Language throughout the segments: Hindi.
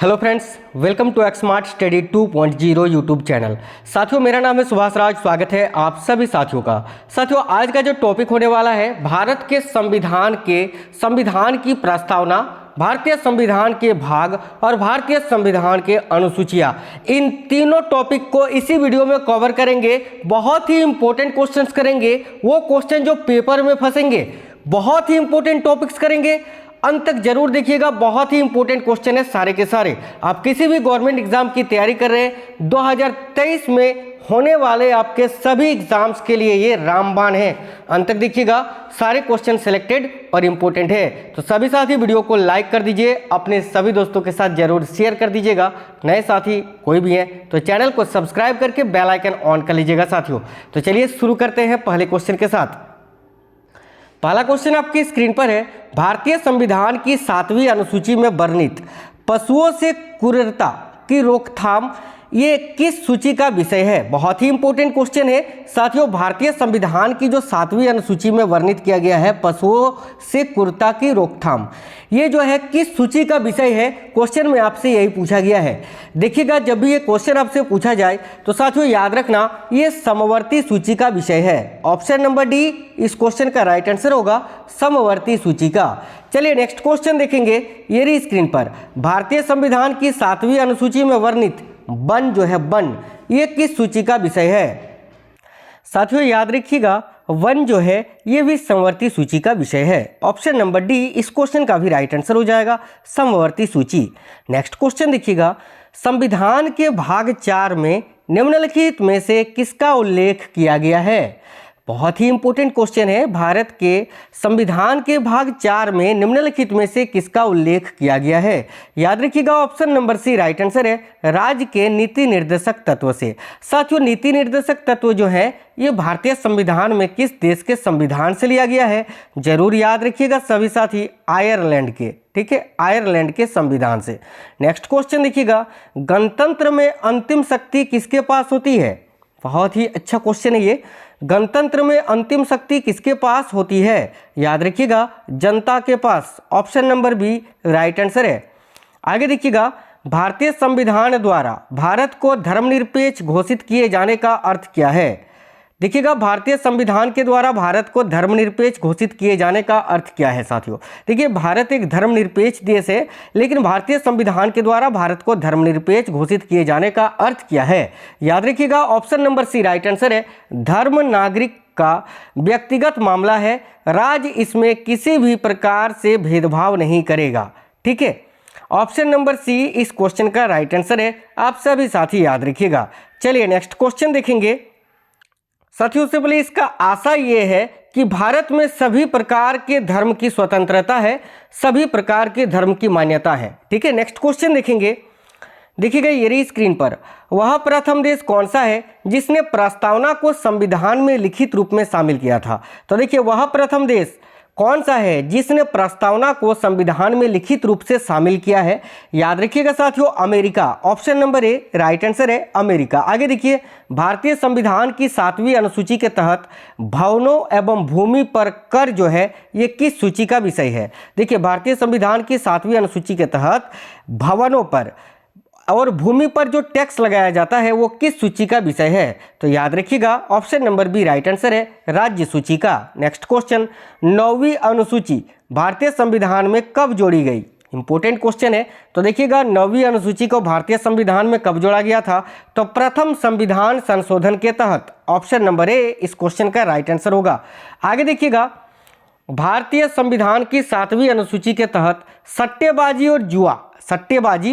Hello friends, welcome to Xmart study 2.0 YouTube channel. साथियों, मेरा नाम है सुभाष राज। स्वागत है आप सभी साथियों का। साथियों, आज का जो टॉपिक होने वाला है भारत के संविधान की प्रस्तावना, भारतीय संविधान के भाग और भारतीय संविधान के अनुसूचियां। इन तीनों टॉपिक को इसी वीडियो में कवर करेंगे। बहुत ही इंपॉर्टेंट क्वेश्चंस करेंगे, वो क्वेश्चन जो पेपर में फंसेंगे। बहुत ही इंपॉर्टेंट टॉपिक्स करेंगे, अंत तक जरूर देखिएगा। बहुत ही इंपॉर्टेंट क्वेश्चन है सारे के सारे। आप किसी भी गवर्नमेंट एग्जाम की तैयारी कर रहे हैं, 2023 में होने वाले आपके सभी एग्जाम्स के लिए ये रामबाण है। अंत तक देखिएगा, सारे क्वेश्चन सिलेक्टेड और इंपॉर्टेंट है। तो सभी साथी वीडियो को लाइक कर दीजिए, अपने सभी दोस्तों के साथ जरूर शेयर कर दीजिएगा। नए साथी कोई भी हैं तो चैनल को सब्सक्राइब करके बेल आइकन ऑन कर लीजिएगा साथियों। तो चलिए शुरू करते हैं पहले क्वेश्चन के साथ। पहला क्वेश्चन आपकी स्क्रीन पर है। भारतीय संविधान की 7वीं अनुसूची में वर्णित पशुओं से क्रूरता की रोकथाम ये किस सूची का विषय है? बहुत ही इंपॉर्टेंट क्वेश्चन है साथियों। भारतीय संविधान की जो 7वीं अनुसूची में वर्णित किया गया है पशुओं से क्रूरता की रोकथाम, ये जो है किस सूची का विषय है? क्वेश्चन में आपसे यही पूछा गया है। देखिएगा, जब भी ये क्वेश्चन आपसे पूछा जाए तो साथियों याद रखना, ये समवर्ती सूची का विषय है। ऑप्शन नंबर डी इस क्वेश्चन का राइट आंसर होगा, समवर्ती सूची का। चलिए नेक्स्ट क्वेश्चन देखेंगे, ये रही स्क्रीन पर। भारतीय संविधान की 7वीं अनुसूची में वर्णित वन जो है वन, ये किस सूची का विषय है? साथियों याद रखिएगा, वन जो है ये भी समवर्ती सूची का विषय है। ऑप्शन नंबर डी इस क्वेश्चन का भी राइट आंसर हो जाएगा, समवर्ती सूची। नेक्स्ट क्वेश्चन देखिएगा, संविधान के भाग 4 में निम्नलिखित में से किसका उल्लेख किया गया है? बहुत ही इंपॉर्टेंट क्वेश्चन है। भारत के संविधान के भाग 4 में निम्नलिखित में से किसका उल्लेख किया गया है? याद रखिएगा, option number C right answer है, राज्य के नीति निर्देशक तत्व से। साथियों नीति निर्देशक तत्व जो है ये भारतीय संविधान में किस देश के संविधान से लिया गया है? जरूर याद रखिएगा सभी साथी, आयरलैंड के, ठीक है, आयरलैंड के संविधान से। नेक्स्ट क्वेश्चन देखिएगा, गणतंत्र में अंतिम शक्ति किसके पास होती है? बहुत ही अच्छा क्वेश्चन है ये। गणतंत्र में अंतिम शक्ति किसके पास होती है? याद रखिएगा, जनता के पास। Option number B right answer है। आगे देखिएगा, भारतीय संविधान द्वारा भारत को धर्मनिरपेक्ष घोषित किए जाने का अर्थ क्या है? देखिएगा, भारतीय संविधान के द्वारा भारत को धर्मनिरपेक्ष घोषित किए जाने का अर्थ क्या है साथियों? देखिए, भारत एक धर्मनिरपेक्ष देश है, लेकिन भारतीय संविधान के द्वारा भारत को धर्मनिरपेक्ष घोषित किए जाने का अर्थ क्या है? याद रखिएगा, option number C right answer है, धर्म नागरिक का व्यक्तिगत मामला है, राज्य इसमें किसी भी प्रकार से भेदभाव नहीं करेगा। ठीक है, ऑप्शन नंबर सी इस क्वेश्चन का राइट आंसर है। आप सभी साथी याद रखिएगा। चलिए नेक्स्ट क्वेश्चन देखेंगे साथियों। से पहले इसका आशा ये है कि भारत में सभी प्रकार के धर्म की स्वतंत्रता है, सभी प्रकार के धर्म की मान्यता है। ठीक है, नेक्स्ट क्वेश्चन देखेंगे। देखिएगा, ये रही स्क्रीन पर, वह प्रथम देश कौन सा है जिसने प्रस्तावना को संविधान में लिखित रूप में शामिल किया था? तो देखिए, वह प्रथम देश कौन सा है जिसने प्रस्तावना को संविधान में लिखित रूप से शामिल किया है? याद रखिएगा साथियों, America. Option number A right answer है, अमेरिका। आगे देखिए, भारतीय संविधान की 7वीं अनुसूची के तहत भवनों एवं भूमि पर कर जो है ये किस सूची का विषय है? देखिए, भारतीय संविधान की 7वीं अनुसूची के तहत भवनों पर और भूमि पर जो टैक्स लगाया जाता है वो किस सूची का विषय है? तो याद रखिएगा, option number B right answer है, राज्य सूची का। नेक्स्ट क्वेश्चन, 9वीं अनुसूची भारतीय संविधान में कब जोड़ी गई? इंपॉर्टेंट क्वेश्चन है। तो देखिएगा, 9वीं अनुसूची को भारतीय संविधान में कब जोड़ा गया था? तो प्रथम संविधान संशोधन के तहत। ऑप्शन नंबर ए इस क्वेश्चन का राइट आंसर होगा। आगे देखिएगा, भारतीय संविधान की 7वीं अनुसूची के तहत सट्टेबाजी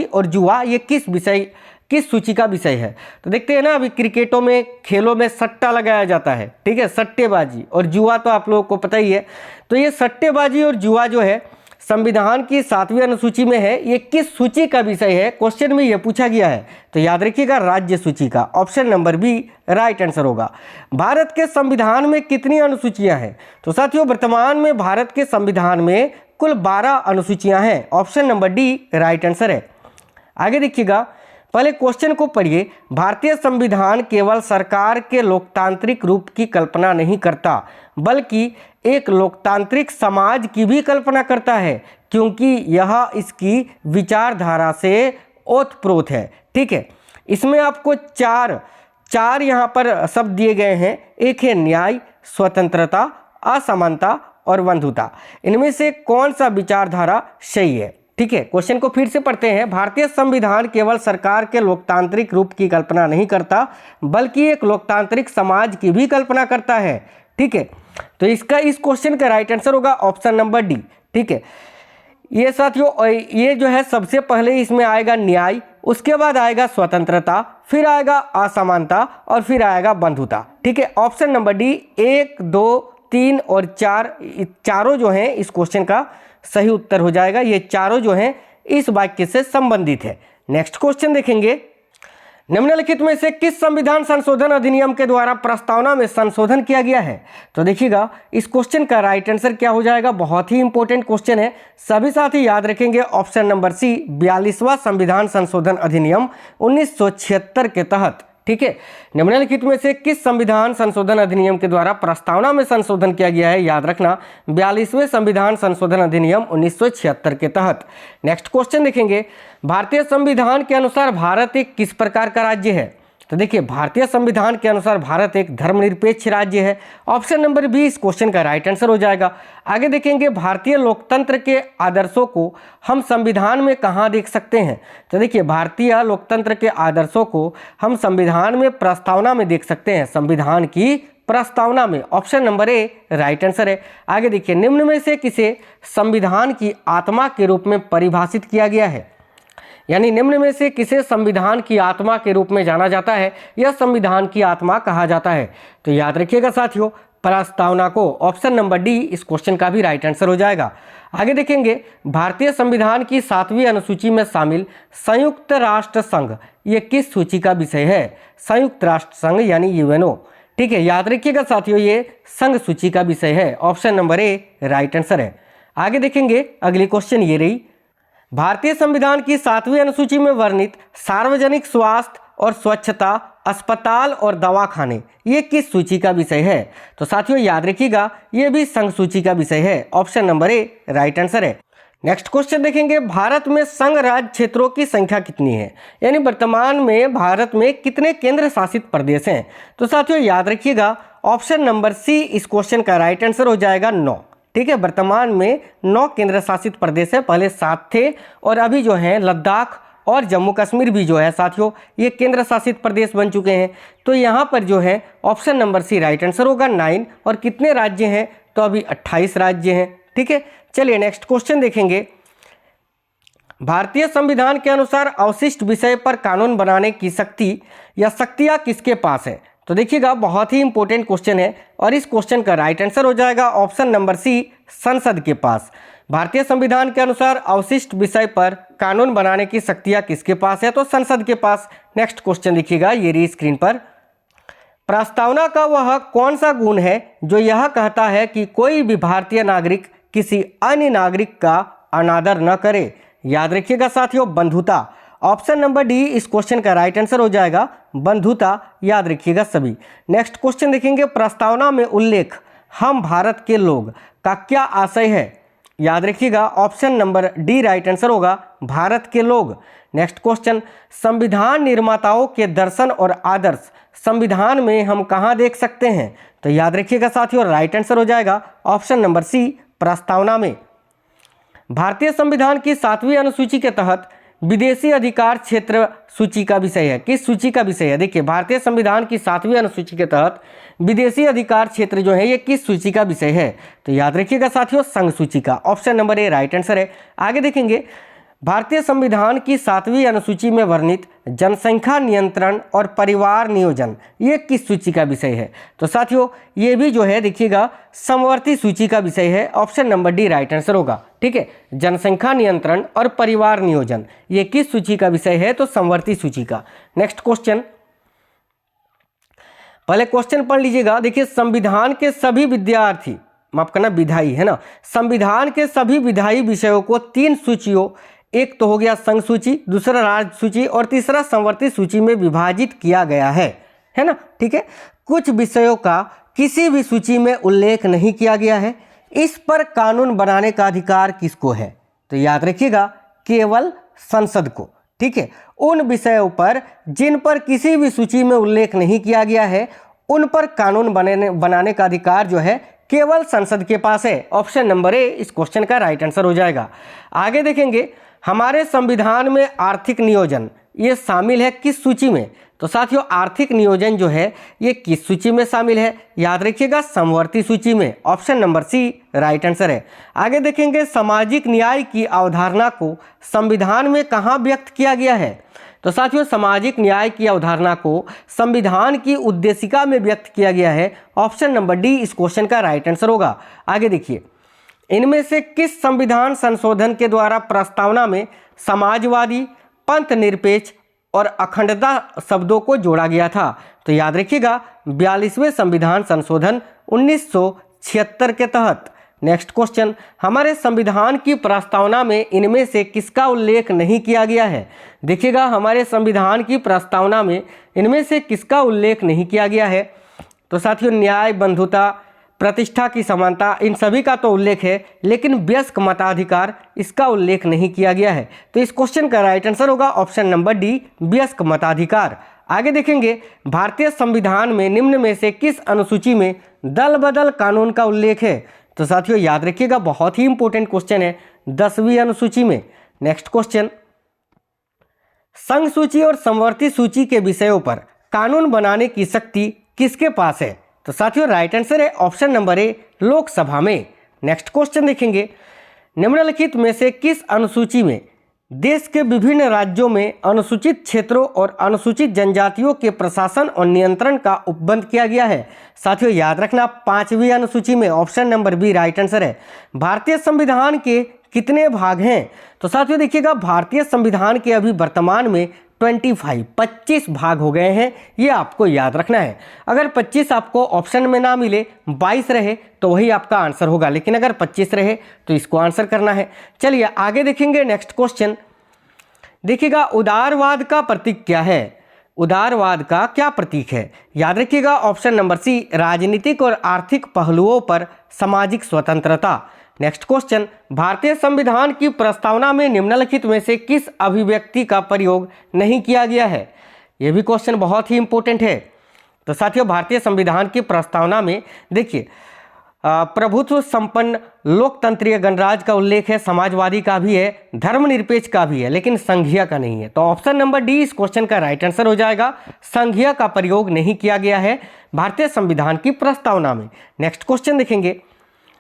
और जुआ ये किस सूची का विषय है? तो देखते हैं ना, अभी क्रिकेटों में, खेलों में सट्टा लगाया जाता है, ठीक है, सट्टेबाजी और जुआ तो आप लोगों को पता ही है। तो ये सट्टेबाजी और जुआ जो है संविधान की 7वीं अनुसूची में है, ये किस सूची का विषय है? क्वेश्चन में ये पूछा गया है। तो याद रखिएगा, राज्य सूची का। Option number B right answer होगा। भारत के संविधान में कितनी अनुसूचियां हैं? तो साथियों, वर्तमान में भारत के संविधान में कुल 12 अनुसूचियां हैं। Option number D right answer है। आगे देखिएगा, पहले क्वेश्चन को पढ़िए। भारतीय संविधान केवल सरकार के लोकतांत्रिक रूप की कल्पना नहीं करता, बल्कि एक लोकतांत्रिक समाज की भी कल्पना करता है, क्योंकि यह इसकी विचारधारा से ओतप्रोत है। ठीक है, इसमें आपको चार यहाँ पर शब्द दिए गए हैं। एक है न्याय, स्वतंत्रता, असमानता और बंधुता। इनमें से कौन सा विचारधारा सही है? ठीक है, क्वेश्चन को फिर से पढ़ते हैं। भारतीय संविधान केवल सरकार के लोकतांत्रिक रूप की कल्पना नहीं करता, बल्कि एक लोकतांत्रिक समाज की भी कल्पना करता है। ठीक है, तो इस क्वेश्चन का राइट आंसर होगा ऑप्शन नंबर डी। ठीक है, ये साथियों ये जो है सबसे पहले इसमें आएगा न्याय, उसके बाद आएगा स्वतंत्रता, फिर आएगा असमानता और फिर आएगा बंधुता। ठीक है, ऑप्शन नंबर डी 1, 2, 3 और 4 चारों जो हैं इस क्वेश्चन का सही उत्तर हो जाएगा। ये चारों जो हैं इस वाक्य से संबंधित है। नेक्स्ट क्वेश्चन देखेंगे, निम्नलिखित में से किस संविधान संशोधन अधिनियम के द्वारा प्रस्तावना में संशोधन किया गया है? तो देखिएगा इस क्वेश्चन का राइट आंसर क्या हो जाएगा। बहुत ही इंपॉर्टेंट क्वेश्चन है, सभी साथी याद रखेंगे। ऑप्शन नंबर सी 42वां संविधान संशोधन अधिनियम 1976 के तहत। ठीक है, निम्नलिखित में से किस संविधान संशोधन अधिनियम के द्वारा प्रस्तावना में संशोधन किया गया है? याद रखना 42वें संविधान संशोधन अधिनियम 1976 के तहत। नेक्स्ट क्वेश्चन देखेंगे, भारतीय संविधान के अनुसार भारत एक किस प्रकार का राज्य है? तो देखिए भारतीय संविधान के अनुसार भारत एक धर्मनिरपेक्ष राज्य है। ऑप्शन नंबर बी इस क्वेश्चन का राइट आंसर हो जाएगा। आगे देखेंगे, भारतीय लोकतंत्र के आदर्शों को हम संविधान में कहाँ देख सकते हैं? तो देखिए भारतीय लोकतंत्र के आदर्शों को हम संविधान में प्रस्तावना में देख सकते हैं, संविधान की प्रस्तावना में। Option number A right answer है। आगे देखिए, निम्न में से किसे संविधान की आत्मा के रूप में परिभाषित किया गया है? यानी निम्न में से किसे संविधान की आत्मा के रूप में जाना जाता है या संविधान की आत्मा कहा जाता है? तो याद रखिएगा साथियों, प्रस्तावना को। ऑप्शन नंबर डी इस क्वेश्चन का भी राइट आंसर हो जाएगा। आगे देखेंगे, भारतीय संविधान की 7वीं अनुसूची में शामिल संयुक्त राष्ट्र संघ ये किस सूची का विषय है? संयुक्त राष्ट्र संघ यानी यूएनओ। ठीक है, याद रखिएगा साथियों, ये संघ सूची का विषय है। Option number A right answer है। आगे देखेंगे, अगली क्वेश्चन ये रही, भारतीय संविधान की 7वीं अनुसूची में वर्णित सार्वजनिक स्वास्थ्य और स्वच्छता, अस्पताल और दवाखाने ये किस सूची का विषय है? तो साथियों याद रखिएगा, ये भी संघ सूची का विषय है। Option number A right answer है। नेक्स्ट क्वेश्चन देखेंगे, भारत में संघ राज्य क्षेत्रों की संख्या कितनी है? यानी वर्तमान में भारत में कितने केंद्र शासित प्रदेश हैं? तो साथियों याद रखिएगा, ऑप्शन नंबर सी इस क्वेश्चन का राइट आंसर हो जाएगा 9। ठीक है, वर्तमान में 9 केंद्र शासित प्रदेश है, पहले 7 थे और अभी जो है लद्दाख और जम्मू कश्मीर भी जो है साथियों ये केंद्र शासित प्रदेश बन चुके हैं। तो यहाँ पर जो है option number C right answer होगा 9। और कितने राज्य हैं? तो अभी 28 राज्य हैं। ठीक है, चलिए नेक्स्ट क्वेश्चन देखेंगे, भारतीय संविधान के अनुसार अवशिष्ट विषय पर कानून बनाने की शक्ति या शक्तियाँ किसके पास है? तो देखिएगा बहुत ही इंपॉर्टेंट क्वेश्चन है और इस क्वेश्चन का राइट आंसर हो जाएगा ऑप्शन नंबर सी संसद के पास। भारतीय संविधान के अनुसार अवशिष्ट विषय पर कानून बनाने की शक्तियाँ किसके पास है? तो संसद के पास। नेक्स्ट क्वेश्चन देखिएगा, ये रही स्क्रीन पर, प्रस्तावना का वह कौन सा गुण है जो यह कहता है कि कोई भी भारतीय नागरिक किसी अन्य नागरिक का अनादर न करे? याद रखिएगा साथियों, बंधुता। ऑप्शन नंबर डी इस क्वेश्चन का राइट आंसर हो जाएगा, बंधुता। याद रखिएगा सभी। नेक्स्ट क्वेश्चन देखेंगे, प्रस्तावना में उल्लेख हम भारत के लोग का क्या आशय है? याद रखिएगा, option number D right answer होगा, भारत के लोग। नेक्स्ट क्वेश्चन, संविधान निर्माताओं के दर्शन और आदर्श संविधान में हम कहाँ देख सकते हैं? तो याद रखिएगा साथियों, राइट आंसर हो जाएगा ऑप्शन नंबर सी प्रस्तावना में। भारतीय संविधान की 7वीं अनुसूची के तहत विदेशी अधिकार क्षेत्र सूची का विषय है, किस सूची का विषय है? देखिए भारतीय संविधान की 7वीं अनुसूची के तहत विदेशी अधिकार क्षेत्र जो है ये किस सूची का विषय है? तो याद रखिएगा साथियों, संघ सूची का। Option number A right answer है। आगे देखेंगे, भारतीय संविधान की 7वीं अनुसूची में वर्णित जनसंख्या नियंत्रण और परिवार नियोजन ये किस सूची का विषय है? तो साथियों ये भी जो है देखिएगा समवर्ती सूची का विषय है। Option number D right answer होगा। ठीक है, जनसंख्या नियंत्रण और परिवार नियोजन ये किस सूची का विषय है? तो समवर्ती सूची का। नेक्स्ट क्वेश्चन, पहले क्वेश्चन पढ़ लीजिएगा। देखिए, संविधान के सभी विद्यार्थी, माफ करना विधायी है ना, संविधान के सभी विधायी विषयों को 3 सूचियों, एक तो हो गया संघ सूची, दूसरा राज्य सूची और तीसरा संवर्ती सूची में विभाजित किया गया है ना। ठीक है, कुछ विषयों का किसी भी सूची में उल्लेख नहीं किया गया है। इस पर कानून बनाने का अधिकार किसको है? तो याद रखिएगा, केवल संसद को। ठीक है, उन विषयों पर जिन पर किसी भी सूची में उल्लेख नहीं किया गया है उन पर कानून बनाने का अधिकार जो है केवल संसद के पास है। ऑप्शन नंबर ए इस क्वेश्चन का राइट आंसर हो जाएगा। आगे देखेंगे, हमारे संविधान में आर्थिक नियोजन ये शामिल है किस सूची में? तो साथियों आर्थिक नियोजन जो है ये किस सूची में शामिल है? याद रखिएगा समवर्ती सूची में। Option number C right answer है। आगे देखेंगे, सामाजिक न्याय की अवधारणा को संविधान में कहाँ व्यक्त किया गया है? तो साथियों सामाजिक न्याय की अवधारणा को संविधान की उद्देशिका में व्यक्त किया गया है। ऑप्शन नंबर डी इस क्वेश्चन का राइट आंसर होगा। आगे देखिए, इनमें से किस संविधान संशोधन के द्वारा प्रस्तावना में समाजवादी, पंथ निरपेक्ष और अखंडता शब्दों को जोड़ा गया था? तो याद रखिएगा 42वें संविधान संशोधन 1976 के तहत। नेक्स्ट क्वेश्चन, हमारे संविधान की प्रस्तावना में इनमें से किसका उल्लेख नहीं किया गया है? देखिएगा हमारे संविधान की प्रस्तावना में इनमें से किसका उल्लेख नहीं किया गया है? तो साथियों न्याय, बंधुता, प्रतिष्ठा की समानता, इन सभी का तो उल्लेख है, लेकिन वयस्क मताधिकार इसका उल्लेख नहीं किया गया है। तो इस क्वेश्चन का राइट आंसर होगा ऑप्शन नंबर डी वयस्क मताधिकार। आगे देखेंगे, भारतीय संविधान में निम्न में से किस अनुसूची में दल बदल कानून का उल्लेख है? तो साथियों याद रखिएगा बहुत ही इंपॉर्टेंट क्वेश्चन है 10वीं अनुसूची में। नेक्स्ट क्वेश्चन, संघ सूची और समवर्ती सूची के विषयों पर कानून बनाने की शक्ति किसके पास है? तो साथियों राइट आंसर है ऑप्शन नंबर ए लोकसभा में। नेक्स्ट क्वेश्चन देखेंगे, निम्नलिखित में से किस अनुसूची में देश के विभिन्न राज्यों में अनुसूचित क्षेत्रों और अनुसूचित जनजातियों के प्रशासन और नियंत्रण का उपबंध किया गया है? साथियों याद रखना 5वीं अनुसूची में। Option number B right answer है। भारतीय संविधान के कितने भाग हैं? तो साथियों देखिएगा भारतीय संविधान के अभी वर्तमान में 25 भाग हो गए हैं, ये आपको याद रखना है। अगर 25 आपको ऑप्शन में ना मिले, 22 रहे तो वही आपका आंसर होगा, लेकिन अगर 25 रहे तो इसको आंसर करना है। चलिए आगे देखेंगे नेक्स्ट क्वेश्चन। देखिएगा उदारवाद का प्रतीक क्या है? उदारवाद का क्या प्रतीक है? याद रखिएगा ऑप्शन नंबर सी राजनीतिक और आर्थिक पहलुओं पर सामाजिक स्वतंत्रता। नेक्स्ट क्वेश्चन, भारतीय संविधान की प्रस्तावना में निम्नलिखित में से किस अभिव्यक्ति का प्रयोग नहीं किया गया है? यह भी क्वेश्चन बहुत ही इंपॉर्टेंट है। तो साथियों भारतीय संविधान की प्रस्तावना में देखिए प्रभुत्व संपन्न लोकतंत्रीय गणराज्य का उल्लेख है, समाजवादी का भी है, धर्मनिरपेक्ष का भी है, लेकिन संघीय का नहीं है। तो ऑप्शन नंबर डी इस क्वेश्चन का राइट आंसर हो जाएगा। संघीय का प्रयोग नहीं किया गया है भारतीय संविधान की प्रस्तावना में। नेक्स्ट क्वेश्चन देखेंगे,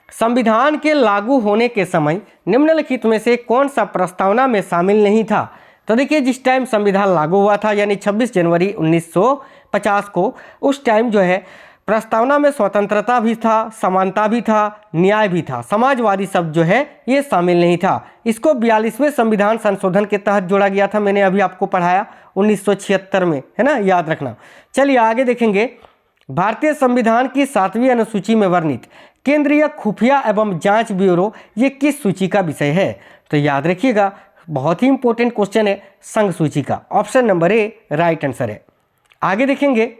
संविधान के लागू होने के समय निम्नलिखित में से कौन सा प्रस्तावना में शामिल नहीं था? तो देखिए जिस टाइम संविधान लागू हुआ था यानी 26 जनवरी 1950 को, उस टाइम जो है प्रस्तावना में स्वतंत्रता भी था, समानता भी था, न्याय भी था, समाजवादी शब्द जो है ये शामिल नहीं था। इसको 42वें संविधान संशोधन के तहत जोड़ा गया था, मैंने अभी आपको पढ़ाया 1976 में, है ना, याद रखना। चलिए आगे देखेंगे, भारतीय संविधान की 7वीं अनुसूची में वर्णित केंद्रीय खुफिया एवं जांच ब्यूरो ये किस सूची का विषय है? तो याद रखिएगा बहुत ही इंपॉर्टेंट क्वेश्चन है संघ सूची का। Option number A right answer है। आगे देखेंगे,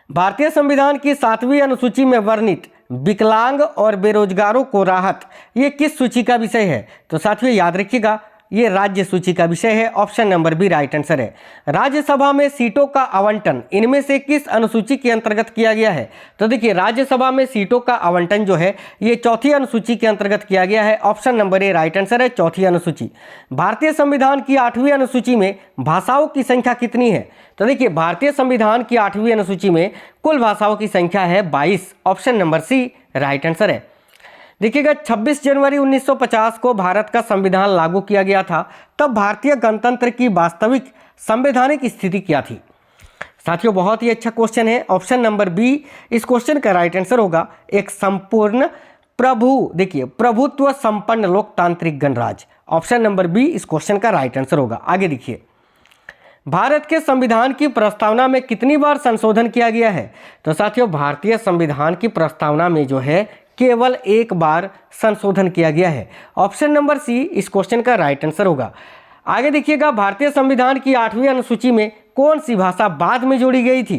भारतीय संविधान की 7वीं अनुसूची में वर्णित विकलांग और बेरोजगारों को राहत ये किस सूची का विषय है? तो साथियों याद रखिएगा ये राज्य सूची का विषय है। Option number B right answer है। राज्यसभा में सीटों का आवंटन इनमें से किस अनुसूची के अंतर्गत किया गया है? तो देखिए राज्यसभा में सीटों का आवंटन जो है ये 4थी अनुसूची के अंतर्गत किया गया है। Option number A right answer है, 4थी अनुसूची। भारतीय संविधान की 8वीं अनुसूची में भाषाओं की संख्या कितनी है? तो देखिए भारतीय संविधान की 8वीं अनुसूची में कुल भाषाओं की संख्या है 22। Option number C right answer है। देखिएगा 26 जनवरी 1950 को भारत का संविधान लागू किया गया था, तब भारतीय गणतंत्र की वास्तविक संवैधानिक स्थिति क्या थी? साथियों बहुत ही अच्छा क्वेश्चन है। ऑप्शन नंबर बी इस क्वेश्चन का राइट आंसर होगा, एक संपूर्ण प्रभुत्व संपन्न लोकतांत्रिक गणराज्य। ऑप्शन नंबर बी इस क्वेश्चन का राइट आंसर होगा। आगे देखिए, भारत के संविधान की प्रस्तावना में कितनी बार संशोधन किया गया है? तो साथियों भारतीय संविधान की प्रस्तावना में जो है केवल एक बार संशोधन किया गया है। ऑप्शन नंबर सी इस क्वेश्चन का राइट आंसर होगा। आगे देखिएगा, भारतीय संविधान की 8वीं अनुसूची में कौन सी भाषा बाद में जोड़ी गई थी?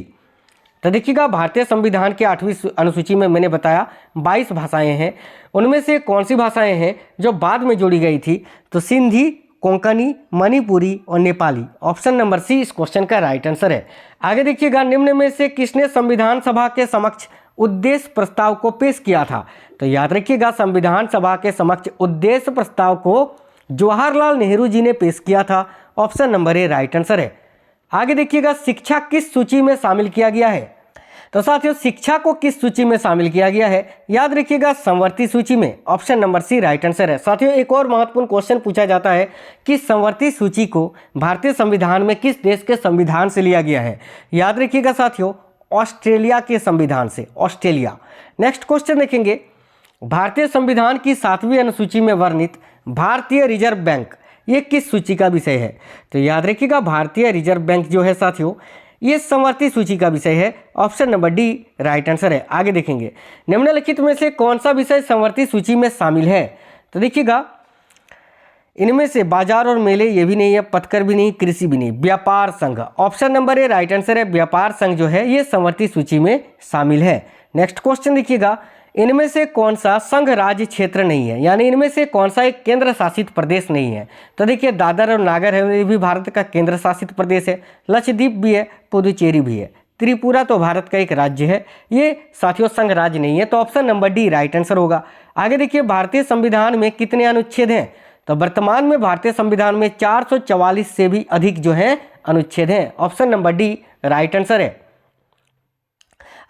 तो देखिएगा भारतीय संविधान की 8वीं अनुसूची में मैंने बताया 22 भाषाएं हैं, उनमें से कौन सी भाषाएं हैं जो बाद में जोड़ी गई थी? तो सिंधी, कोंकणी, मणिपुरी और नेपाली। ऑप्शन नंबर सी इस क्वेश्चन का राइट आंसर है। आगे देखिएगा, निम्न में से किसने संविधान सभा के समक्ष उद्देश्य प्रस्ताव को पेश किया था? तो याद रखिएगा, संविधान सभा के समक्ष उद्देश्य प्रस्ताव को जवाहरलाल नेहरू जी ने पेश किया था। Option number A right answer है। आगे देखिएगा, शिक्षा किस सूची में शामिल किया गया है? तो साथियों, शिक्षा को किस सूची में शामिल किया गया है? याद रखिएगा, संवर्ती सूची में। Option number C right answer है। साथियों, एक और महत्वपूर्ण क्वेश्चन पूछा जाता है कि संवर्ती सूची को भारतीय संविधान में किस देश के संविधान से लिया गया है? याद रखिएगा साथियों, ऑस्ट्रेलिया के संविधान से, ऑस्ट्रेलिया। नेक्स्ट क्वेश्चन देखेंगे, भारतीय संविधान की 7वीं अनुसूची में वर्णित भारतीय रिजर्व बैंक ये किस सूची का विषय है? तो याद रखिएगा, भारतीय रिजर्व बैंक जो है साथियों, ये संवर्ती सूची का विषय है। Option number D right answer है। आगे देखेंगे, निम्नलिखित में से कौन सा विषय संवर्ती सूची में शामिल है? तो देखिएगा, इनमें से बाजार और मेले ये भी नहीं है, पथकर भी नहीं, कृषि भी नहीं, व्यापार संघ। Option number A right answer है। व्यापार संघ जो है ये संवर्ती सूची में शामिल है। नेक्स्ट क्वेश्चन देखिएगा, इनमें से कौन सा संघ राज्य क्षेत्र नहीं है, यानी इनमें से कौन सा एक केंद्र शासित प्रदेश नहीं है? तो देखिए, दादर और नागर हवेली भी भारत का केंद्र शासित प्रदेश है, लक्षद्वीप भी है, पुदुचेरी भी है, त्रिपुरा तो भारत का एक राज्य है, ये साथियों संघ राज्य नहीं है। तो option number D right answer होगा। आगे देखिए, भारतीय संविधान में कितने अनुच्छेद हैं? तो वर्तमान में भारतीय संविधान में 444 से भी अधिक जो है अनुच्छेद हैं। Option number D right answer है।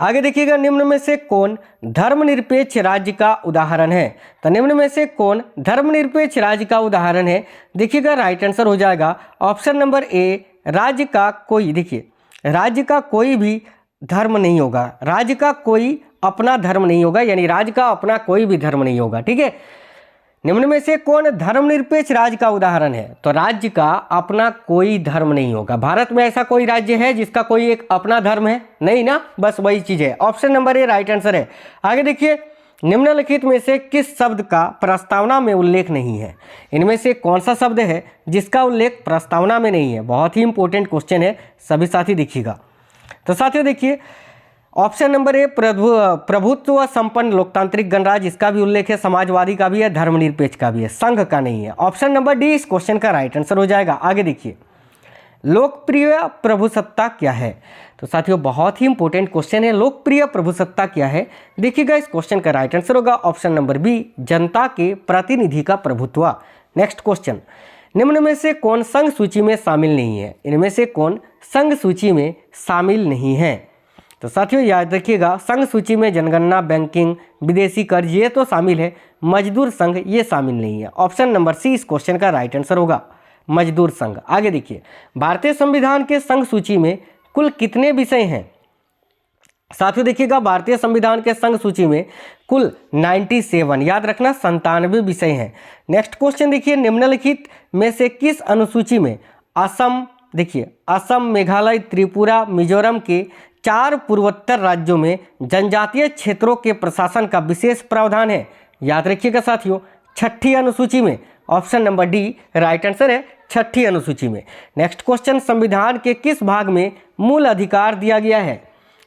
आगे देखिएगा, निम्न में से कौन धर्मनिरपेक्ष राज्य का उदाहरण है? तो निम्न में से कौन धर्मनिरपेक्ष राज्य का उदाहरण है? देखिएगा, राइट आंसर हो जाएगा ऑप्शन नंबर ए, राज्य का कोई। देखिए, राज्य का कोई भी धर्म नहीं होगा, राज्य का कोई अपना धर्म नहीं होगा, यानी राज्य का अपना कोई भी धर्म नहीं होगा। ठीक है, निम्न में से कौन धर्मनिरपेक्ष राज्य का उदाहरण है? तो राज्य का अपना कोई धर्म नहीं होगा। भारत में ऐसा कोई राज्य है जिसका कोई एक अपना धर्म है? नहीं ना, बस वही चीज है। Option number A right answer है। आगे देखिए, निम्नलिखित में से किस शब्द का प्रस्तावना में उल्लेख नहीं है? इनमें से कौन सा शब्द है जिसका उल्लेख प्रस्तावना में नहीं है? बहुत ही इंपॉर्टेंट क्वेश्चन है, सभी साथी देखिएगा। तो साथियों देखिए, ऑप्शन नंबर ए प्रभुत्व संपन्न लोकतांत्रिक गणराज्य, इसका भी उल्लेख है, समाजवादी का भी है, धर्मनिरपेक्ष का भी है, संघ का नहीं है। ऑप्शन नंबर डी इस क्वेश्चन का राइट आंसर हो जाएगा। आगे देखिए, लोकप्रिय प्रभुसत्ता क्या है? तो साथियों, बहुत ही इंपॉर्टेंट क्वेश्चन है, लोकप्रिय प्रभुसत्ता क्या है? देखिएगा, इस क्वेश्चन का राइट आंसर होगा ऑप्शन नंबर बी, जनता के प्रतिनिधि का प्रभुत्व। नेक्स्ट क्वेश्चन, निम्न में से कौन संघ सूची में शामिल नहीं है? इनमें से कौन संघ सूची में शामिल नहीं है? तो साथियों याद रखिएगा, संघ सूची में जनगणना, बैंकिंग, विदेशी कर्ज ये तो शामिल है, मजदूर संघ ये शामिल नहीं है। ऑप्शन नंबर सी इस क्वेश्चन का राइट आंसर होगा, मजदूर संघ। आगे देखिए, भारतीय संविधान के संघ सूची में कुल कितने विषय हैं? साथियों देखिएगा, भारतीय संविधान के संघ सूची में कुल 97, याद रखना 97 विषय हैं। नेक्स्ट क्वेश्चन देखिए, निम्नलिखित में से किस अनुसूची में असम, देखिए असम, मेघालय, त्रिपुरा, मिजोरम के 4 पूर्वोत्तर राज्यों में जनजातीय क्षेत्रों के प्रशासन का विशेष प्रावधान है? याद रखिएगा साथियों, 6ठी अनुसूची में। Option number D right answer है, 6ठी अनुसूची में। नेक्स्ट क्वेश्चन, संविधान के किस भाग में मूल अधिकार दिया गया है?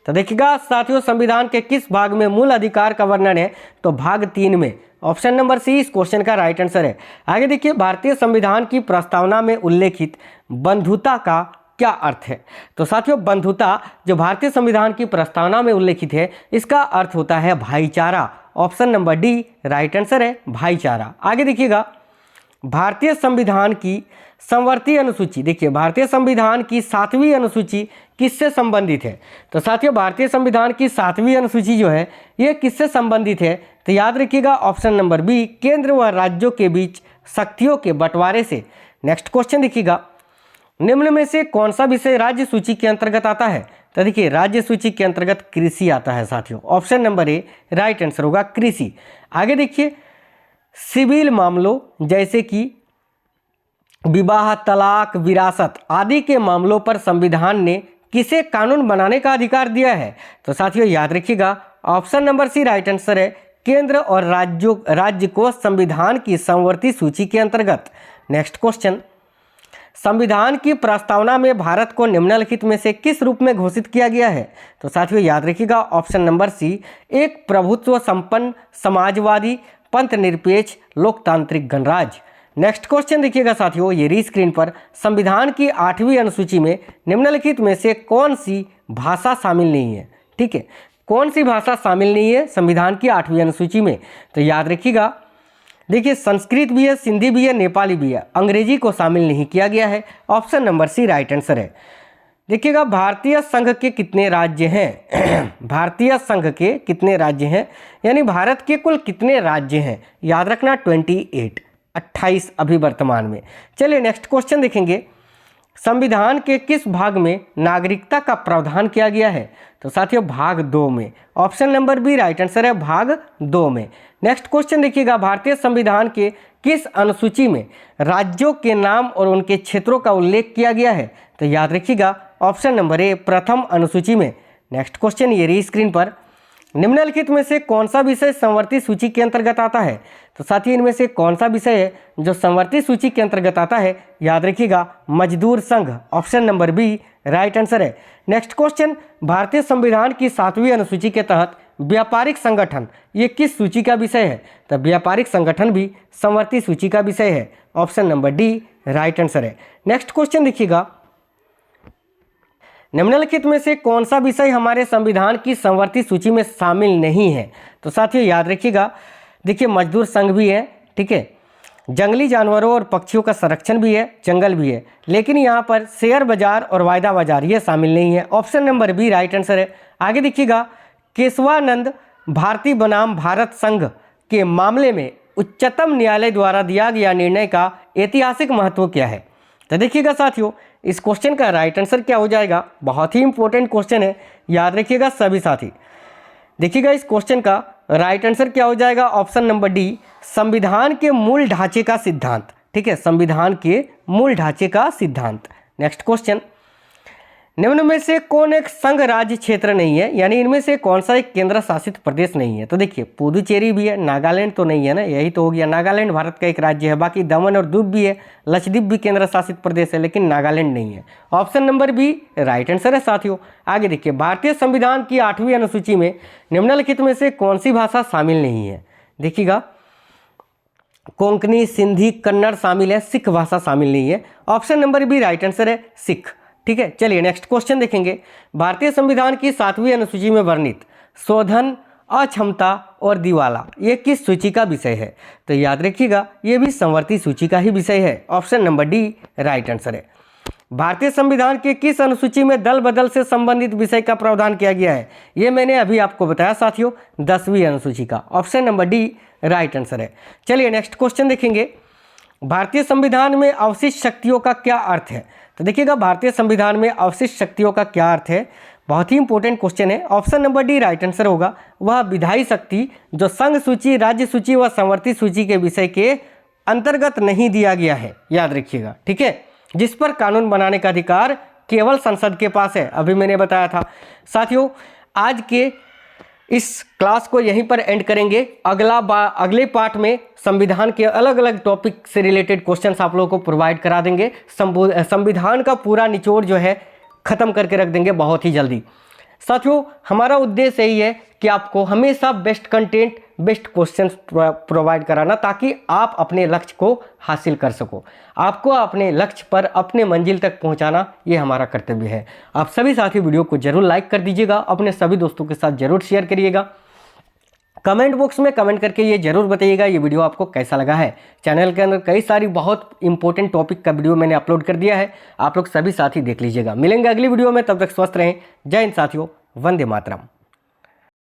तो देखिएगा साथियों, संविधान के किस भाग में मूल अधिकार का वर्णन है? तो भाग 3 में। ऑप्शन नंबर सी इस क्वेश्चन का राइट आंसर है। आगे देखिए, भारतीय संविधान की प्रस्तावना में उल्लेखित बंधुता का क्या अर्थ है? तो साथियों, बंधुता जो भारतीय संविधान की प्रस्तावना में उल्लेखित है, इसका अर्थ होता है भाईचारा। Option number D right answer है, भाईचारा। आगे देखिएगा, भारतीय संविधान की संवर्ती अनुसूची, देखिए भारतीय संविधान की 7वीं अनुसूची किससे संबंधित है? तो साथियों, भारतीय संविधान की 7वीं अनुसूची जो है ये किससे संबंधित है? तो याद रखिएगा ऑप्शन नंबर बी, केंद्र व राज्यों के बीच शक्तियों के बंटवारे से। नेक्स्ट क्वेश्चन देखिएगा, निम्न में से कौन सा विषय राज्य सूची के अंतर्गत आता है? तो देखिए, राज्य सूची के अंतर्गत कृषि आता है साथियों। Option number A right answer होगा, कृषि। आगे देखिए, सिविल मामलों जैसे कि विवाह, तलाक, विरासत आदि के मामलों पर संविधान ने किसे कानून बनाने का अधिकार दिया है? तो साथियों याद रखिएगा, option number C right answer है, केंद्र और राज्य को संविधान की संवर्ती सूची के अंतर्गत। नेक्स्ट क्वेश्चन, संविधान की प्रस्तावना में भारत को निम्नलिखित में से किस रूप में घोषित किया गया है? तो साथियों याद रखिएगा ऑप्शन नंबर सी, एक प्रभुत्व संपन्न समाजवादी पंथ निरपेक्ष लोकतांत्रिक गणराज्य। नेक्स्ट क्वेश्चन देखिएगा साथियों, ये री स्क्रीन पर, संविधान की 8वीं अनुसूची में निम्नलिखित में से कौन सी भाषा शामिल नहीं है? ठीक है, कौन सी भाषा शामिल नहीं है संविधान की 8वीं अनुसूची में? तो याद रखिएगा, देखिए संस्कृत भी है, सिंधी भी है, नेपाली भी है, अंग्रेजी को शामिल नहीं किया गया है। Option number C right answer है। देखिएगा, भारतीय संघ के कितने राज्य हैं? भारतीय संघ के कितने राज्य हैं, यानी भारत के कुल कितने राज्य हैं? याद रखना 28 अभी वर्तमान में। चलिए नेक्स्ट क्वेश्चन देखेंगे, संविधान के किस भाग में नागरिकता का प्रावधान किया गया है? तो साथियों भाग 2 में। Option number B right answer है, भाग 2 में। नेक्स्ट क्वेश्चन देखिएगा, भारतीय संविधान के किस अनुसूची में राज्यों के नाम और उनके क्षेत्रों का उल्लेख किया गया है? तो याद रखिएगा ऑप्शन नंबर ए प्रथम अनुसूची में। नेक्स्ट क्वेश्चन ये रही स्क्रीन पर, निम्नलिखित में से कौन सा विषय संवर्ती सूची के अंतर्गत आता है? तो साथियों इनमें से कौन सा विषय है जो संवर्ती सूची के अंतर्गत आता है? याद रखिएगा मजदूर संघ। Option number B right answer है। नेक्स्ट क्वेश्चन, भारतीय संविधान की 7वीं अनुसूची के तहत व्यापारिक संगठन ये किस सूची का विषय है? तो व्यापारिक संगठन भी संवर्ती सूची का विषय है। Option number D right answer है। नेक्स्ट क्वेश्चन देखिएगा, निम्नलिखित में से कौन सा विषय हमारे संविधान की संवर्ती सूची में शामिल नहीं है? तो साथियों याद रखिएगा, देखिए मजदूर संघ भी है, ठीक है, जंगली जानवरों और पक्षियों का संरक्षण भी है, जंगल भी है, लेकिन यहाँ पर शेयर बाजार और वायदा बाजार ये शामिल नहीं है। Option number B right answer है। आगे देखिएगा, केशवानंद भारती बनाम भारत संघ के मामले में उच्चतम न्यायालय द्वारा दिया गया निर्णय का ऐतिहासिक महत्व क्या है? तो देखिएगा साथियों, इस क्वेश्चन का राइट आंसर क्या हो जाएगा? बहुत ही इंपॉर्टेंट क्वेश्चन है, याद रखिएगा सभी साथी। देखिएगा इस क्वेश्चन का राइट आंसर क्या हो जाएगा? ऑप्शन नंबर डी संविधान के मूल ढांचे का सिद्धांत। ठीक है, संविधान के मूल ढांचे का सिद्धांत। नेक्स्ट क्वेश्चन, निम्न में से कौन एक संघ राज्य क्षेत्र नहीं है, यानी इनमें से कौन सा एक केंद्र शासित प्रदेश नहीं है? तो देखिए पुदुचेरी भी है, नागालैंड तो नहीं है ना, यही तो हो गया। नागालैंड भारत का एक राज्य है, बाकी दमन और दीव भी है, लक्षद्वीप भी केंद्र शासित प्रदेश है, लेकिन नागालैंड नहीं है। Option number B right answer है साथियों। आगे देखिए, भारतीय संविधान की 8वीं अनुसूची में निम्नलिखित में से कौन सी भाषा शामिल नहीं है? देखिएगा, कोंकणी, सिंधी, कन्नड़ शामिल है, सिख भाषा शामिल नहीं है। Option number B right answer है, सिख। ठीक है, चलिए नेक्स्ट क्वेश्चन देखेंगे, भारतीय संविधान की 7वीं अनुसूची में वर्णित शोधन, अक्षमता और दिवाला ये किस सूची का विषय है? तो याद रखिएगा ये भी संवर्ती सूची का ही विषय है। Option number D right answer है। भारतीय संविधान के किस अनुसूची में दल बदल से संबंधित विषय का प्रावधान किया गया है? ये मैंने अभी आपको बताया साथियों, 10वीं अनुसूची का। Option number D right answer है। चलिए नेक्स्ट क्वेश्चन देखेंगे, भारतीय संविधान में अवशिष्ट शक्तियों का क्या अर्थ है? तो देखिएगा, भारतीय संविधान में अवशिष्ट शक्तियों का क्या अर्थ है? बहुत ही इंपॉर्टेंट क्वेश्चन है। Option number D right answer होगा, वह विधायी शक्ति जो संघ सूची, राज्य सूची व संवर्ती सूची के विषय के अंतर्गत नहीं दिया गया है। याद रखिएगा, ठीक है, जिस पर कानून बनाने का अधिकार केवल संसद के पास है, अभी मैंने बताया था। साथियों आज के इस क्लास को यहीं पर एंड करेंगे। अगले पार्ट में संविधान के अलग अलग टॉपिक से रिलेटेड क्वेश्चंस आप लोगों को प्रोवाइड करा देंगे। संविधान का पूरा निचोड़ जो है ख़त्म करके रख देंगे बहुत ही जल्दी। साथियों हमारा उद्देश्य यही है कि आपको हमेशा best content, best questions provide कराना, ताकि आप अपने लक्ष्य को हासिल कर सको। आपको अपने लक्ष्य पर, अपने मंजिल तक पहुंचाना ये हमारा कर्तव्य है। आप सभी साथी वीडियो को जरूर लाइक कर दीजिएगा, अपने सभी दोस्तों के साथ जरूर शेयर करिएगा। कमेंट बॉक्स में कमेंट करके ये जरूर बताइएगा ये वीडियो आपको कैसा लगा है। चैनल के अंदर कई सारी बहुत इंपॉर्टेंट टॉपिक का वीडियो मैंने अपलोड कर दिया है, आप लोग सभी साथी देख लीजिएगा। मिलेंगे अगली वीडियो में, तब तक स्वस्थ रहें। जय हिंद साथियों, वंदे मातरम।